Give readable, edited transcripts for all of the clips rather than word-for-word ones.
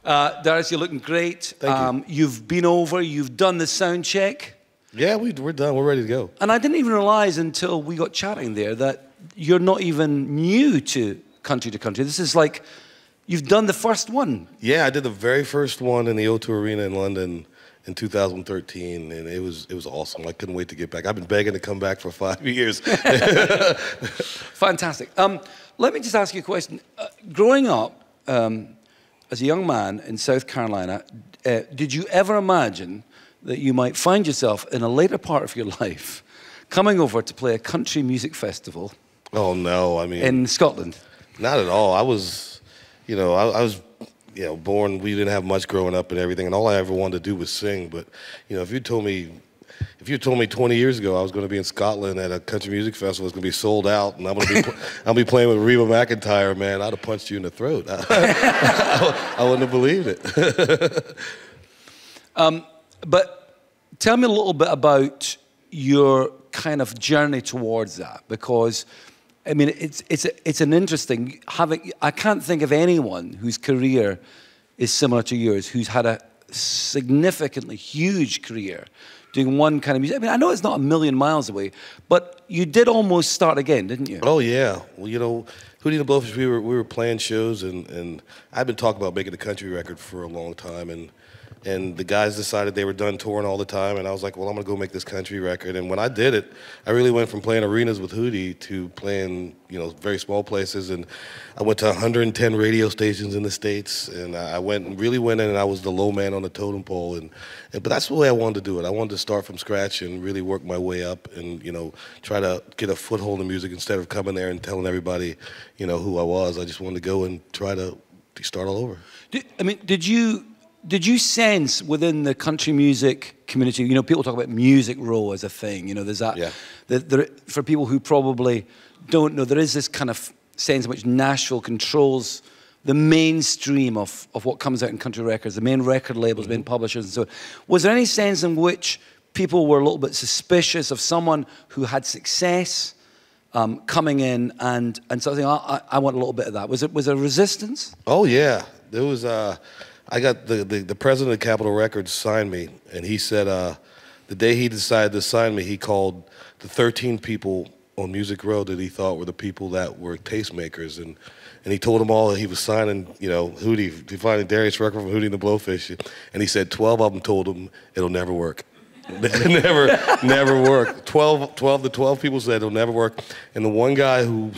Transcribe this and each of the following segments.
Darius, you're looking great. Thank you. You've been over, you've done the sound check. Yeah, we're done. We're ready to go. And I didn't even realize until we got chatting there that you're not even new to Country. This is like, you've done the first one. Yeah, I did the very first one in the O2 Arena in London in 2013, and it was awesome. I couldn't wait to get back. I've been begging to come back for 5 years. Fantastic. Let me just ask you a question. Growing up as a young man in South Carolina, did you ever imagine that you might find yourself in a later part of your life coming over to play a country music festival? Oh no, I mean, in Scotland? Not at all. I was, I was, born. We didn't have much growing up and everything, and all I ever wanted to do was sing. But if you told me 20 years ago I was going to be in Scotland at a country music festival, it's going to be sold out, and I'll be playing with Reba McEntire, man, I'd have punched you in the throat. I wouldn't have believed it. But tell me a little bit about your kind of journey towards that, because I mean it's an interesting I can't think of anyone whose career is similar to yours, who's had a significantly huge career doing one kind of music. I mean, I know it's not a million miles away, but you did almost start again, didn't you? Oh yeah. Well, Hootie and the Blowfish, we were playing shows, and I've been talking about making a country record for a long time, and the guys decided they were done touring all the time, and I was like, well, I'm gonna go make this country record. And when I did it, I really went from playing arenas with Hootie to playing, very small places, and I went to 110 radio stations in the States, and I really went in, and I was the low man on the totem pole, but that's the way I wanted to do it. I wanted to start from scratch and really work my way up, and try to get a foothold in music instead of coming there and telling everybody, who I was. I just wanted to go and try to start all over. Did you sense within the country music community, people talk about Music Row as a thing, there's that, yeah. For people who probably don't know, there is this kind of sense in which Nashville controls the mainstream of what comes out in country records, the main record labels, main publishers and so on. Was there any sense in which people were a little bit suspicious of someone who had success coming in and sort of saying, I want a little bit of that? Was there resistance? Oh yeah, there was. I got the president of Capitol Records signed me, and he said the day he decided to sign me, he called the 13 people on Music Row that he thought were the people that were tastemakers, and he told them all that he was signing, Hootie, he finally Darius Rucker from Hootie and the Blowfish, and he said 12 of them told him it'll never work. never work. 12 people said it'll never work, and the one guy who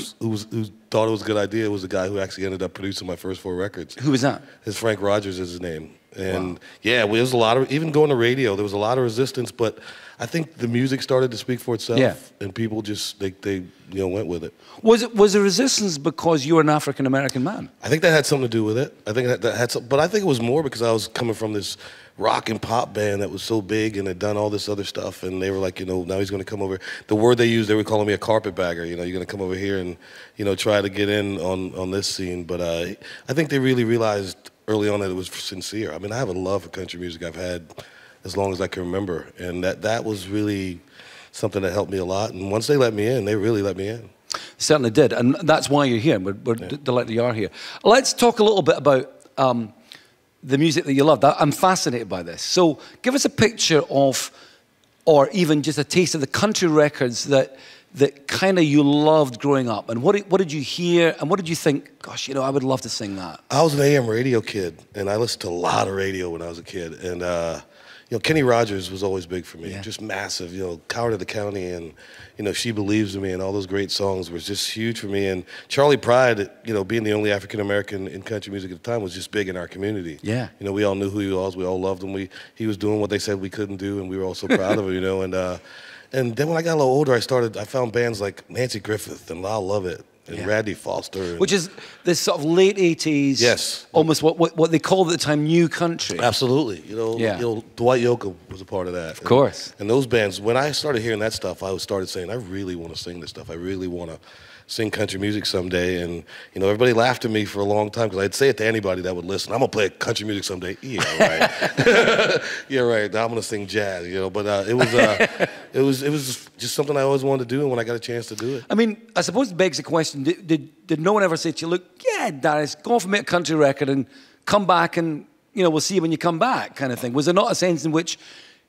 thought it was a good idea was the guy who actually ended up producing my first 4 records. Who was that? His Frank Rogers is his name. And wow. Yeah, there was a lot of, even going to radio, there was a lot of resistance, but I think the music started to speak for itself, yeah. And people just, they went with it. Was it resistance because you were an African-American man? I think that had something to do with it. I think that had some, but I think it was more because I was coming from this rock and pop band that was so big and had done all this other stuff, and they were like, now he's going to come over. The word they used, they were calling me a carpetbagger. You're going to come over here and, try to get in on this scene. But I think they really realized early on that it was sincere. I mean, I have a love for country music I've had as long as I can remember, and that was really something that helped me a lot. And once they let me in, they really let me in. Certainly did, and that's why you're here. We're delighted you are here. Let's talk a little bit about the music that you love. I'm fascinated by this. So give us a picture of, or even just a taste of the country records that kind of you loved growing up. And what did you hear, and what did you think, gosh, I would love to sing that? I was an AM radio kid, and I listened to a lot of radio when I was a kid. And, Kenny Rogers was always big for me, yeah. Just massive. Coward of the County and, She Believes in Me and all those great songs was just huge for me. And Charlie Pride, being the only African-American in country music at the time was just big in our community. Yeah. We all knew who he was. We all loved him. He was doing what they said we couldn't do, and we were all so proud of him, And then when I got a little older, I found bands like Nancy Griffith and Lyle Lovett and Randy Foster. Which is this sort of late 80s, yes, almost what they called at the time new country. Absolutely. Dwight Yoakam was a part of that. Of course. And those bands, when I started hearing that stuff, I started saying, I really want to sing this stuff. I really want to sing country music someday. And, everybody laughed at me for a long time because I'd say it to anybody that would listen. I'm going to play country music someday. Yeah, right. Yeah, right. Now I'm going to sing jazz, But it was just something I always wanted to do, and when I got a chance to do it. I mean, I suppose it begs the question, did no one ever say to you, look, yeah, Darius, go off and make a country record and come back and you know, we'll see you when you come back kind of thing? Was there not a sense in which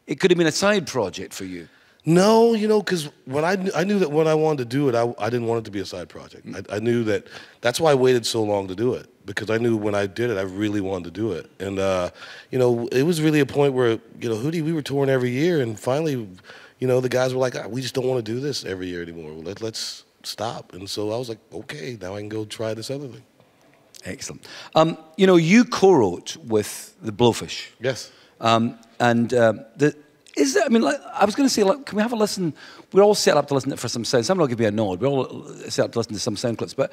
it could have been a side project for you? No, you know, because when I knew that when I wanted to do it, I didn't want it to be a side project. I knew that. That's why I waited so long to do it, because I knew when I did it, I really wanted to do it. And you know, it was really a point where, you know, Hootie, we were touring every year, and finally, you know, the guys were like, we just don't want to do this every year anymore. Let's stop. And so I was like, okay, now I can go try this other thing. Excellent. You know, you co-wrote with the Blowfish. Yes. Is there, I mean, like, I was going to say, like, can we have a listen? We're all set up to listen for some sound. Somebody will give you a nod. We're all set up to listen to some sound clips. But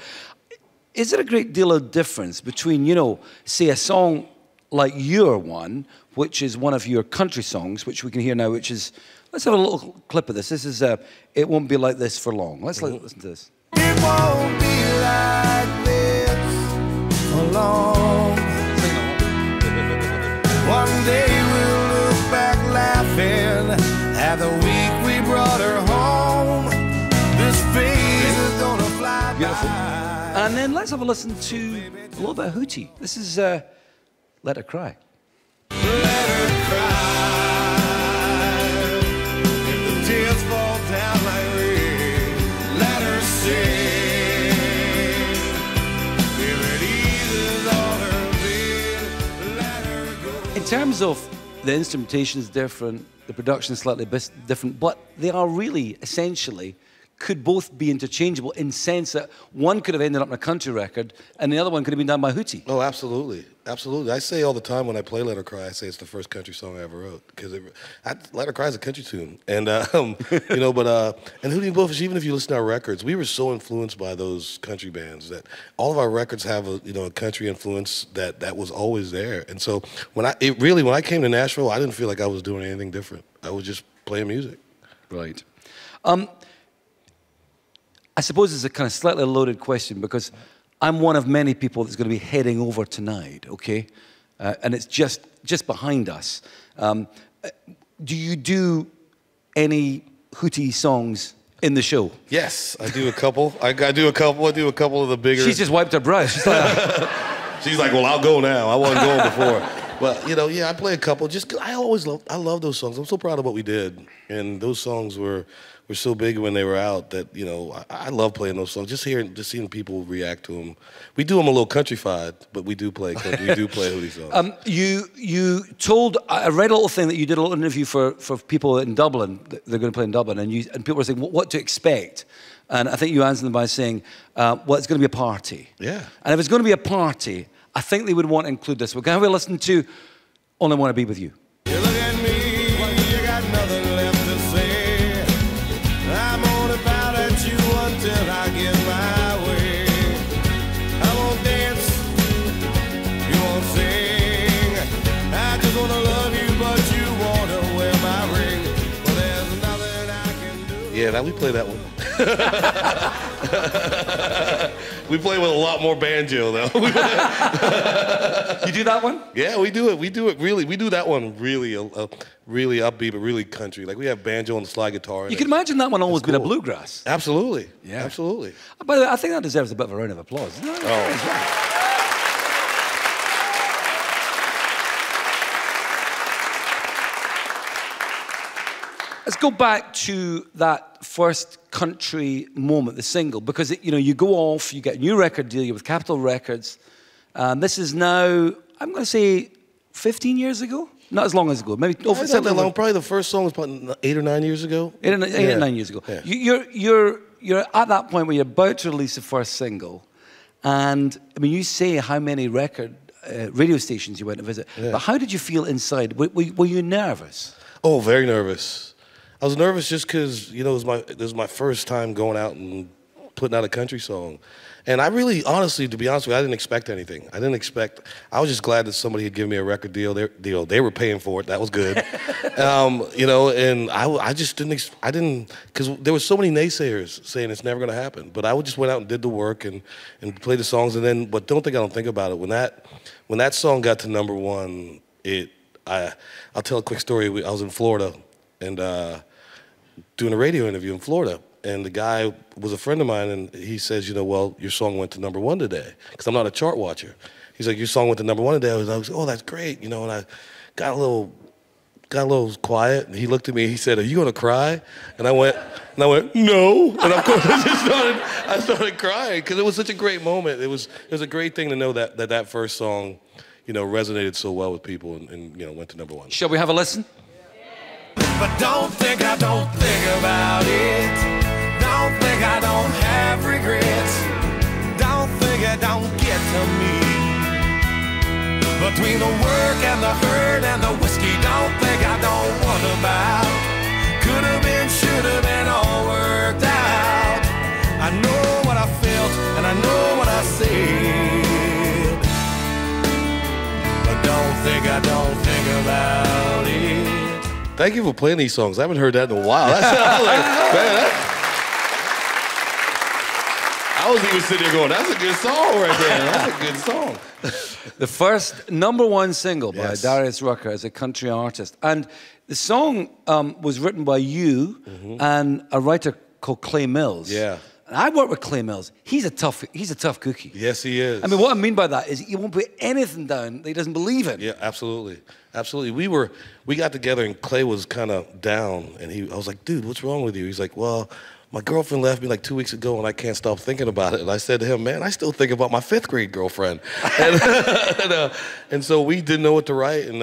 is there a great deal of difference between, you know, say a song like your one, which is one of your country songs, which we can hear now, which is, let's have a little clip of this. This is, It Won't Be Like This for Long. Let's listen to this. It won't be like this for long. One day we'll look back laughing at the week we brought her home. This phase is gonna fly Beautiful. by. And then let's have a listen to a little bit of Hootie. This is Let Her Cry. Let her cry. If the tears fall down like rain, let her sing. If it eases all her pain, let her go. In terms of the instrumentation is different, the production is slightly different, but they are really, essentially, could both be interchangeable in the sense that one could have ended up in a country record and the other one could have been done by Hootie. Oh, absolutely. Absolutely. I say all the time when I play Let Her Cry, I say it's the first country song I ever wrote, because Let Her Cry is a country tune. And, you know, and Hootie and Blowfish, even if you listen to our records, we were so influenced by those country bands that all of our records have a country influence that was always there. And so when I came to Nashville, I didn't feel like I was doing anything different. I was just playing music. Right. I suppose it's a kind of slightly loaded question because I'm one of many people that's going to be heading over tonight, okay? And it's just behind us. Do you do any Hootie songs in the show? Yes, I do a couple. I do a couple of the bigger. She's just wiped her brow. She's like, She's like, well, I'll go now. I wasn't going before. But, you know, yeah, I play a couple. I love those songs. I'm so proud of what we did. And those songs were so big when they were out that, you know, I love playing those songs. Just seeing people react to them. We do them a little countrified, but we do play Hootie songs. You told, I read a little thing that you did a little interview for people in Dublin, they're going to play in Dublin, and people were saying what to expect. And I think you answered them by saying, well, it's going to be a party. Yeah. And if it's going to be a party, I think they would want to include this. We're going to listen to Only Want to Be With You. You look at me, you got nothing left to say. I'm only bound at you until I get my way. I won't dance, you won't sing. I just wanna love you, but you wanna wear my ring. Well, there's nothing I can do. Yeah, now we play that one. We play with a lot more banjo, though. You do that one? Yeah, we do it. We do it really. We do that one really, really upbeat, but really country. Like we have banjo and slide guitar. You can imagine that one always cool. been a bluegrass. Absolutely. Yeah. Absolutely. By the way, I think that deserves a bit of a round of applause. No, Oh. Let's go back to that first country moment, the single, because you go off, you get a new record deal, you're with Capitol Records. This is now, I'm going to say, 15 years ago? Not as long as ago. Maybe Not that long. Probably the first song was probably 8 or 9 years ago. 8 or 9 years ago. Yeah. You're at that point where you're about to release the first single, and I mean, you say how many radio stations you went to visit, but how did you feel inside? Were you nervous? Oh, very nervous. I was nervous just because, it was my first time going out and putting out a country song. And I really, honestly, to be honest with you, I didn't expect anything. I was just glad that somebody had given me a record deal. They were paying for it. That was good. And I just didn't, because there were so many naysayers saying it's never going to happen. But I just went out and did the work and played the songs. But don't think I don't think about it. When that song got to #1, I'll tell a quick story. I was in Florida and doing a radio interview in Florida. And the guy was a friend of mine, and he says, well, your song went to #1 today, because I'm not a chart watcher. he's like, your song went to #1 today. I was like, oh, that's great, you know. And I got a little quiet, and he looked at me. He said, "Are you gonna cry?" And I went, "No." And of course, I started crying because it was such a great moment. It was a great thing to know that first song, you know, resonated so well with people and you know went to #1. Shall we have a listen? But don't think I don't think about it. Don't think I don't have regrets. Don't think it don't get to me. Between the work and the hurt and the whiskey, don't think I don't wonder about. Could have been, should have been, all worked out. I know what I felt and I know what I said. But don't think I don't think about it. Thank you for playing these songs. I haven't heard that in a while. I was even sitting there going, that's a good song right there. That's a good song. The first #1 single by Yes. Darius Rucker as a country artist. And the song was written by you and a writer called Clay Mills. Yeah. And I work with Clay Mills. He's a tough cookie. Yes, he is. I mean, what I mean by that is he won't put anything down that he doesn't believe in. Yeah, absolutely. Absolutely. We got together and Clay was kind of down and I was like, dude, what's wrong with you? He's like, well, my girlfriend left me like 2 weeks ago and I can't stop thinking about it. And I said to him, man, I still think about my 5th grade girlfriend. And so we didn't know what to write. And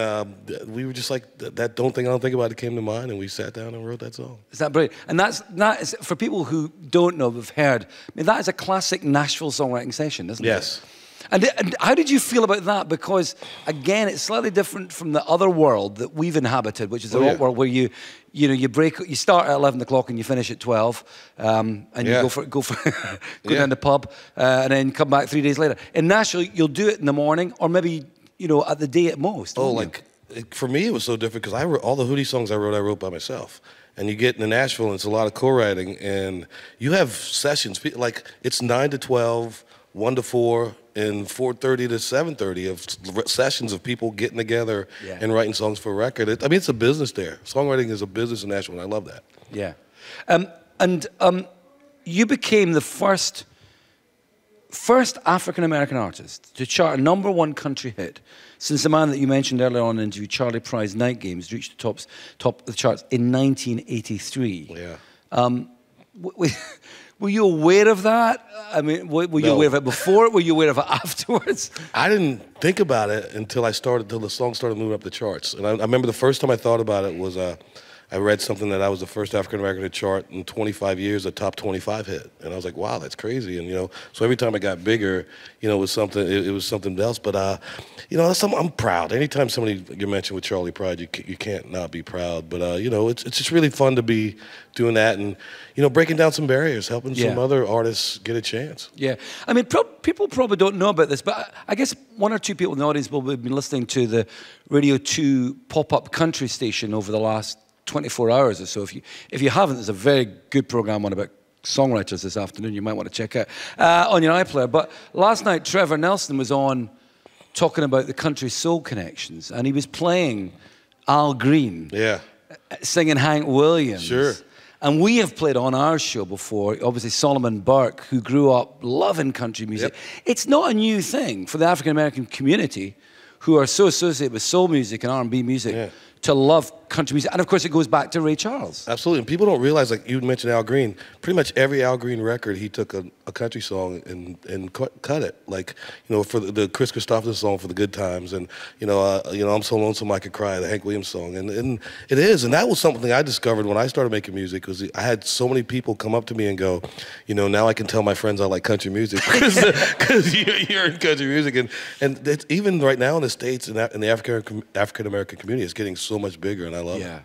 we were just like, that don't think about it came to mind. And we sat down and wrote that song. Is that brilliant? And that is, for people who don't know, have heard, I mean, that is a classic Nashville songwriting session, isn't it? Yes. And how did you feel about that? Because, again, it's slightly different from the other world that we've inhabited, which is the rock world where you start at 11 o'clock and you finish at 12, and you go down the pub, and then come back 3 days later. In Nashville, you'll do it in the morning, or maybe, you know, at the day at most. For me, it was so different because all the Hootie songs I wrote by myself. And you get into Nashville, and it's a lot of co-writing, and you have sessions, like it's 9 to 12, 1 to 4, and 4:30 to 7:30 of sessions of people getting together and writing songs for a record. I mean, it's a business there. Songwriting is a business in Nashville, and I love that. Yeah. You became the first African-American artist to chart a #1 country hit since the man that you mentioned earlier on in the interview, Charlie Price, Night Games, reached the top of the charts in 1983. Yeah. Were you aware of that? I mean, were you aware of it before? Were you aware of it afterwards? I didn't think about it until the song started moving up the charts. And I remember the first time I thought about it was I read something that I was the first African-American to chart in 25 years, a top 25 hit. And I was like, wow, that's crazy. And, you know, so every time it got bigger, you know, it was something else. But, you know, I'm proud. Anytime you mention with Charlie Pride, you can't not be proud. But, you know, it's just really fun to be doing that and, you know, breaking down some barriers, helping some other artists get a chance. Yeah. I mean, people probably don't know about this, but I guess 1 or 2 people in the audience will have been listening to the Radio 2 pop-up country station over the last 24 hours or so. If you haven't, there's a very good program on about songwriters this afternoon you might want to check out on your iPlayer. But last night, Trevor Nelson was on talking about the country soul connections, and he was playing Al Green, singing Hank Williams. Sure. And we have played on our show before, obviously Solomon Burke, who grew up loving country music. It's not a new thing for the African-American community, who are so associated with soul music and R&B music, to love country music. And of course, it goes back to Ray Charles. Absolutely. And people don't realize, like you mentioned Al Green, pretty much every Al Green record, he took a country song and cut it. Like, you know, for the Chris Christopherson song, For the Good Times, and, you know, I'm So Lonesome I Could Cry, the Hank Williams song. And it is. And that was something I discovered when I started making music, was I had so many people come up to me and go, you know, now I can tell my friends I like country music because you're in country music. And it's, even right now in the States, in the African-American community, it's getting so much bigger, and I love it.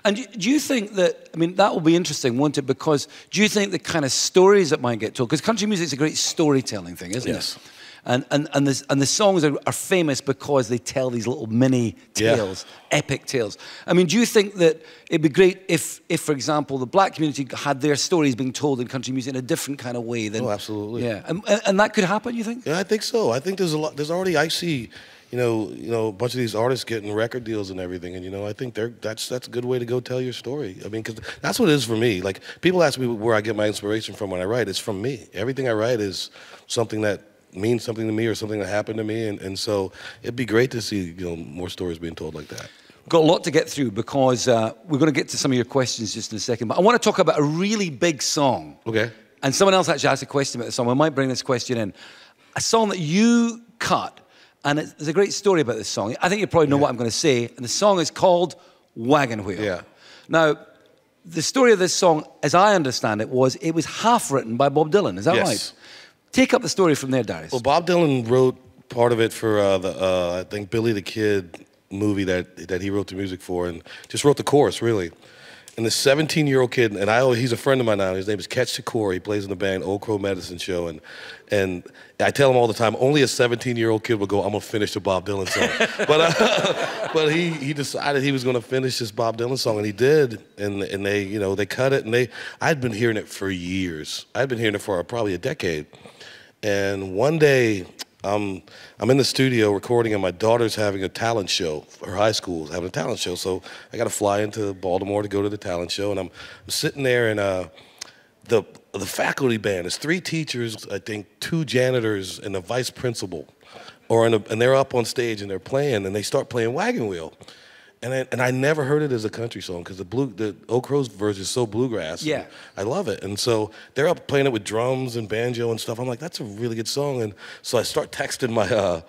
And do you think that, I mean, that will be interesting, won't it? Because do you think the kind of stories that might get told, because country music is a great storytelling thing, isn't it? And the songs are famous because they tell these little mini tales, epic tales. I mean, do you think that it'd be great if, for example, the black community had their stories being told in country music in a different kind of way? Than, absolutely. Yeah, and that could happen, you think? Yeah, I think so. I think there's a lot. There's already, I see, you know, a bunch of these artists getting record deals and everything, and, you know, I think that's a good way to go tell your story. I mean, because that's what it is for me. Like, people ask me where I get my inspiration from when I write. It's from me. Everything I write is something that means something to me or something that happened to me, and so it'd be great to see more stories being told like that. Got a lot to get through because we're going to get to some of your questions just in a second. But I want to talk about a really big song. Okay. And someone else actually asked a question about the song. I might bring this question in. A song that you cut, and there's a great story about this song. I think you probably know what I'm going to say. And the song is called Wagon Wheel. Yeah. Now, the story of this song, as I understand it, was half written by Bob Dylan. Is that right? Take up the story from there, Darius. Well, Bob Dylan wrote part of it for I think Billy the Kid movie that he wrote the music for, and just wrote the chorus, really. And this 17-year-old kid, and he's a friend of mine now. His name is Ketch Shakur. He plays in the band Old Crow Medicine Show, and I tell him all the time, only a 17-year-old kid will go, I'm gonna finish the Bob Dylan song. but he decided he was gonna finish this Bob Dylan song, and he did. And they cut it, and I'd been hearing it for years. I'd been hearing it for probably a decade. And one day, I'm in the studio recording, and my daughter's having a talent show. Her high school is having a talent show, so I got to fly into Baltimore to go to the talent show. And I'm sitting there, and the faculty band is 3 teachers, I think 2 janitors, and the vice principal, and they're up on stage and they're playing, and they start playing Wagon Wheel. And I never heard it as a country song because the Old Crow's version is so bluegrass. Yeah. I love it. And so they're up playing it with drums and banjo and stuff. I'm like, that's a really good song. And so I start texting my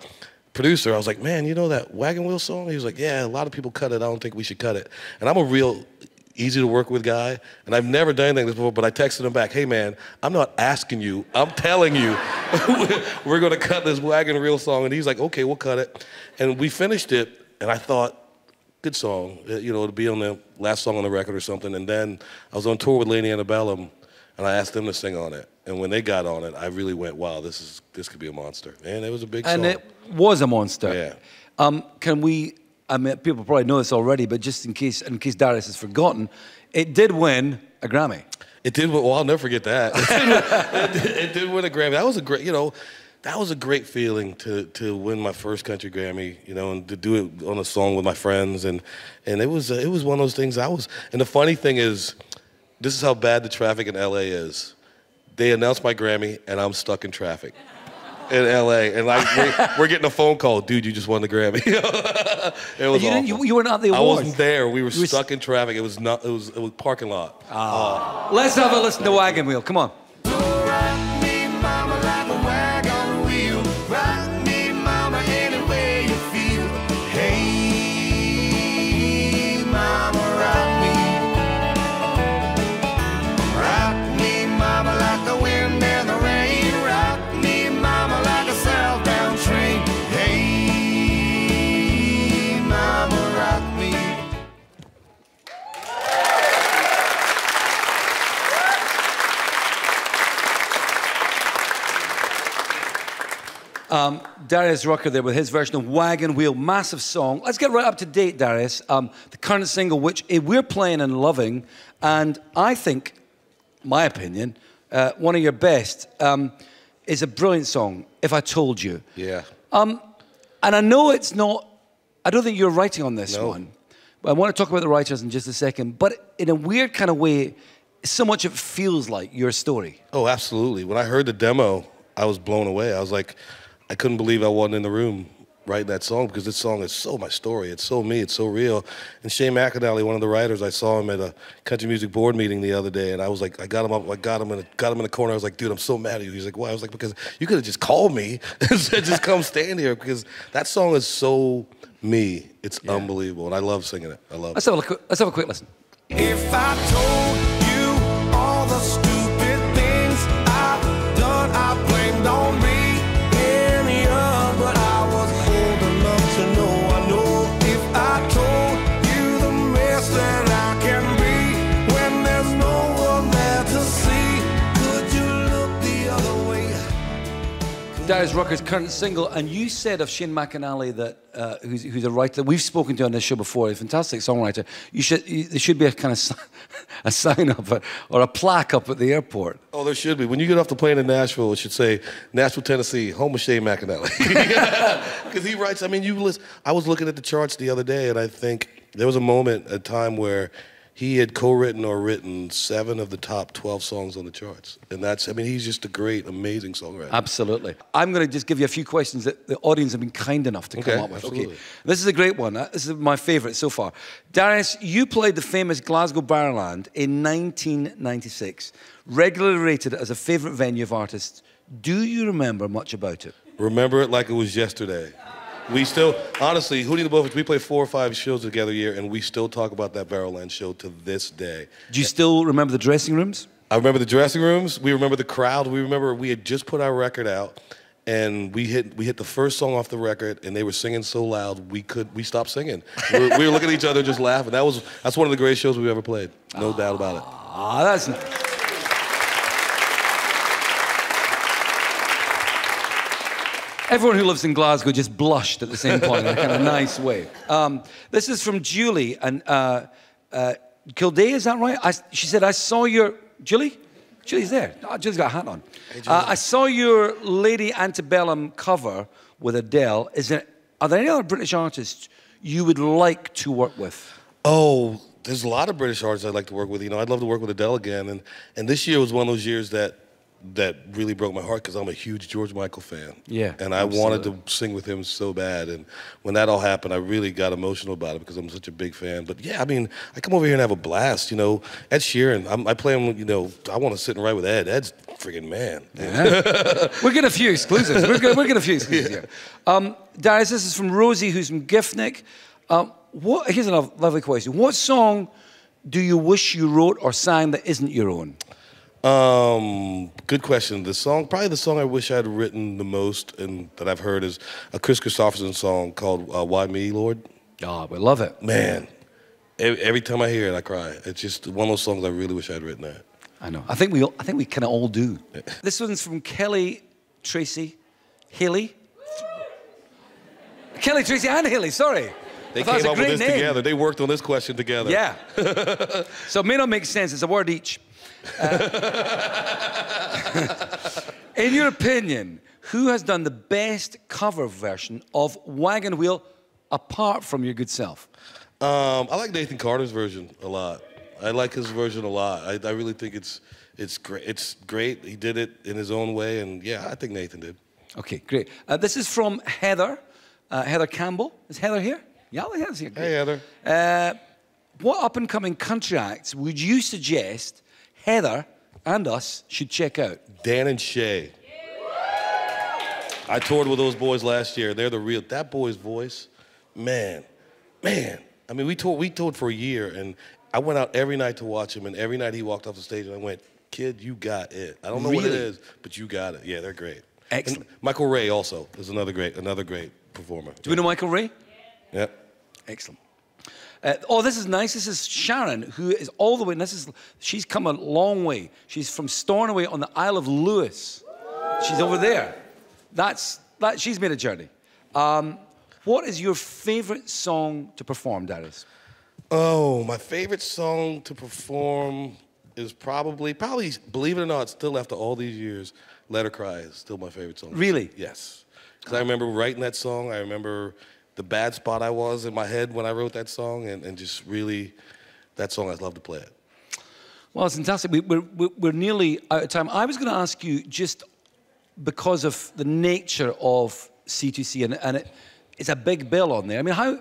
producer. I was like, man, you know that Wagon Wheel song? He was like, yeah, a lot of people cut it. I don't think we should cut it. And I'm a real easy to work with guy, and I've never done anything like this before, but I texted him back, hey man, I'm not asking you, I'm telling you, we're gonna cut this Wagon Wheel song. And he's like, okay, we'll cut it. And we finished it, and I thought, good song, it'll be on the last song on the record or something. And then I was on tour with Lady Antebellum, and I asked them to sing on it. And when they got on it, I really went, wow, this could be a monster. And it was a big song. And it was a monster. Yeah. Can we, I mean, people probably know this already, but just in case Darius has forgotten, it did win a Grammy. It did. Well, I'll never forget that. It did win a Grammy. That was a great, that was a great feeling to win my first country Grammy, and to do it on a song with my friends, and it was one of those things. And the funny thing is, this is how bad the traffic in LA is. They announced my Grammy, and I'm stuck in traffic in LA, and we're getting a phone call, dude, you just won the Grammy. It was awful. You were not the awards. I wasn't there. We were stuck in traffic. It was parking lot. Let's have a listen to Wagon Wheel. Come on. Darius Rucker there with his version of Wagon Wheel, massive song. Let's get right up to date, Darius. The current single, which we're playing and loving, and I think, my opinion, one of your best, is a brilliant song, If I Told You. Yeah. And I know it's not, I don't think you're writing on this one. But I want to talk about the writers in just a second, but in a weird kind of way, so much of it feels like your story. Oh, absolutely. When I heard the demo, I was blown away. I was like, I couldn't believe I wasn't in the room writing that song, because this song is so my story. It's so me. It's so real. And Shane McAnally, one of the writers, I saw him at a country music board meeting the other day, and I was like, I got him in the corner. I was like, dude, I'm so mad at you. He's like, why? I was like, because you could have just called me and said, just come stand here, because that song is so me. It's unbelievable, and I love singing it. I love it. Let's have a quick listen. If I told you all the stupid things I've done, I blamed on me. Darius Rucker's current single, and you said of Shane McAnally that who's a writer that we've spoken to on this show before, a fantastic songwriter. There should be a kind of a sign up or a plaque up at the airport. Oh, there should be. When you get off the plane in Nashville, it should say Nashville, Tennessee, home of Shane McAnally, because he writes. I mean, I was looking at the charts the other day, and I think there was a time where he had co-written or written 7 of the top 12 songs on the charts. And that's, I mean, he's just a great, amazing songwriter. Absolutely. I'm going to just give you a few questions that the audience have been kind enough to come up with. Absolutely. Okay, this is a great one. This is my favorite so far. Darius, you played the famous Glasgow Barrowland in 1996, regularly rated as a favorite venue of artists. Do you remember much about it? Remember it like it was yesterday. We still, honestly, Hootie and the Blowfish, we play 4 or 5 shows together a year, and we still talk about that Barrowland show to this day. Do you still remember the dressing rooms? I remember the dressing rooms. We remember the crowd. We remember we had just put our record out, and we hit the first song off the record, and they were singing so loud we stopped singing. We were looking at each other just laughing. That's one of the greatest shows we've ever played. No doubt about it. Ah, that's nice. Everyone who lives in Glasgow just blushed at the same point in a kind of nice way. This is from Julie and Kildare, is that right? She said, I saw your... Julie? Julie's there. Oh, Julie's got a hat on. Hey, I saw your Lady Antebellum cover with Adele. Are there any other British artists you would like to work with? Oh, there's a lot of British artists I'd like to work with. You know, I'd love to work with Adele again. And this year was one of those years that really broke my heart because I'm a huge George Michael fan. Yeah, and I wanted to sing with him so bad. And when that all happened, I really got emotional about it because I'm such a big fan. But yeah, I mean, I come over here and have a blast. You know, Ed Sheeran, I play him. You know, I want to sit and write with Ed. Ed's friggin' man. Yeah. We're getting a few exclusives. We're getting a few exclusives here. Darius, this is from Rosie, who's from Giftnick. Here's a lovely question. What song do you wish you wrote or sang that isn't your own? Good question. Probably the song I wish I'd written the most and that I've heard is a Chris Christopherson song called Why Me, Lord? Oh, we love it. Man, every time I hear it, I cry. It's just one of those songs I really wish I'd written that. I know. I think we kind of all do. This one's from Kelly Tracy Haley. Kelly Tracy and Haley, sorry. They came up with this together. They worked on this question together. Yeah. So it may not make sense. It's a word each. In your opinion, who has done the best cover version of Wagon Wheel apart from your good self? I like Nathan Carter's version a lot. I like his version a lot. I really think it's great. It's great. He did it in his own way, and yeah, I think Nathan did. Okay, great. This is from Heather. Heather Campbell. Is Heather here? Yeah, Heather's here. Great. Hey, Heather. What up-and-coming country acts would you suggest Heather and us should check out? Dan and Shay. I toured with those boys last year. They're the real. That boy's voice, man. I mean, we toured for a year, and I went out every night to watch him, and every night he walked off the stage, and I went, kid, you got it. I don't know what it is, but you got it. Yeah, they're great. Excellent. And Michael Ray also is another great performer. Do we know Michael Ray? Yeah. Excellent. Oh, this is nice. This is Sharon, who is all the way, and she's come a long way. She's from Stornoway on the Isle of Lewis. She's over there. She's made a journey. What is your favorite song to perform, Darius? Oh, my favorite song to perform is probably, believe it or not, still after all these years, Let Her Cry is still my favorite song. Really? Yes. Because I remember writing that song. I remember the bad spot I was in my head when I wrote that song, and just really, that song, I'd love to play it. Well, it's fantastic. We're nearly out of time. I was going to ask you, just because of the nature of C2C, and it's a big bill on there. I mean, how,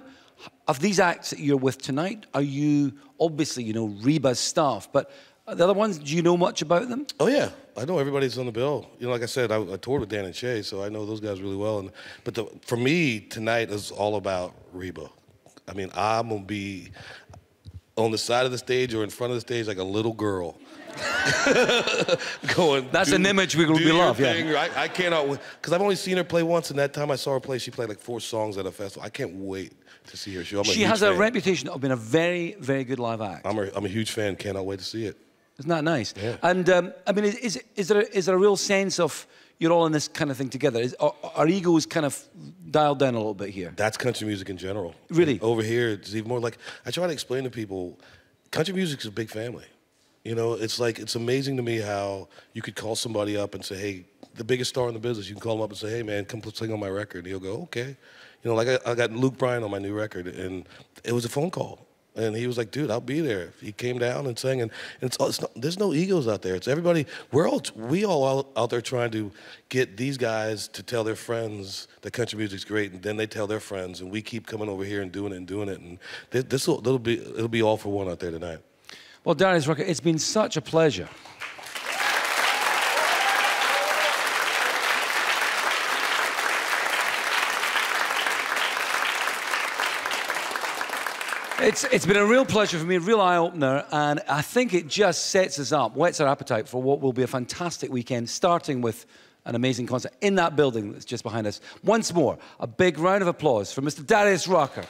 of these acts that you're with tonight, are you, obviously, you know, Reba's stuff, but the other ones, do you know much about them? Oh, yeah. I know everybody's on the bill. You know, like I said, I toured with Dan and Shay, so I know those guys really well. But for me, tonight is all about Reba. I mean, I'm going to be on the side of the stage or in front of the stage like a little girl. Going, that's an image we love, yeah. I cannot wait, because I've only seen her play once, and that time I saw her play, she played like 4 songs at a festival. I can't wait to see her show. She has a reputation of being a very, very good live act. I'm a huge fan. Cannot wait to see it. Isn't that nice? Yeah. And I mean, is there a real sense of you're all in this kind of thing together? Are egos kind of dialed down a little bit here? That's country music in general. Really? And over here, it's even more like, I try to explain to people, country music's a big family. You know, it's like, it's amazing to me how you could call somebody up and say, hey, the biggest star in the business, you can call him up and say, hey, man, come sing on my record. And he'll go, okay. You know, like I got Luke Bryan on my new record, and it was a phone call. And he was like, dude, I'll be there. He came down and sang, and there's no egos out there. It's everybody. We all out there trying to get these guys to tell their friends that country music's great, and then they tell their friends, and we keep coming over here and doing it. And it'll be all for one out there tonight. Well, Darius Rucker, it's been such a pleasure. It's been a real pleasure for me, a real eye-opener, and I think it just sets us up, whets our appetite for what will be a fantastic weekend, starting with an amazing concert in that building that's just behind us. Once more, a big round of applause for Mr. Darius Rucker.